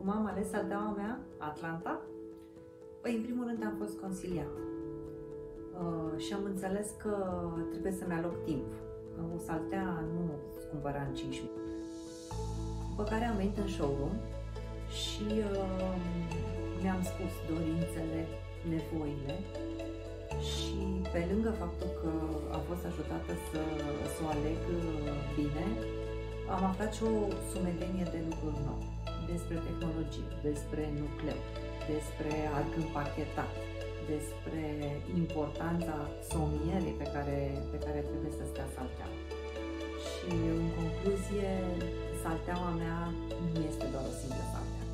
Cum am ales salteaua mea, Atlanta? Păi, în primul rând am fost consiliată și am înțeles că trebuie să-mi aloc timp. O saltea nu îți cumpăra în 5 minute. După care am venit în showroom și mi-am spus dorințele, nevoile și pe lângă faptul că am fost ajutată să o aleg bine, am aflat și o sumedenie de lucruri noi despre tehnologie, despre nucleu, despre arc împachetat, despre importanța somierii pe care trebuie să stea salteaua. Și în concluzie, salteaua mea nu este doar o simplă saltea.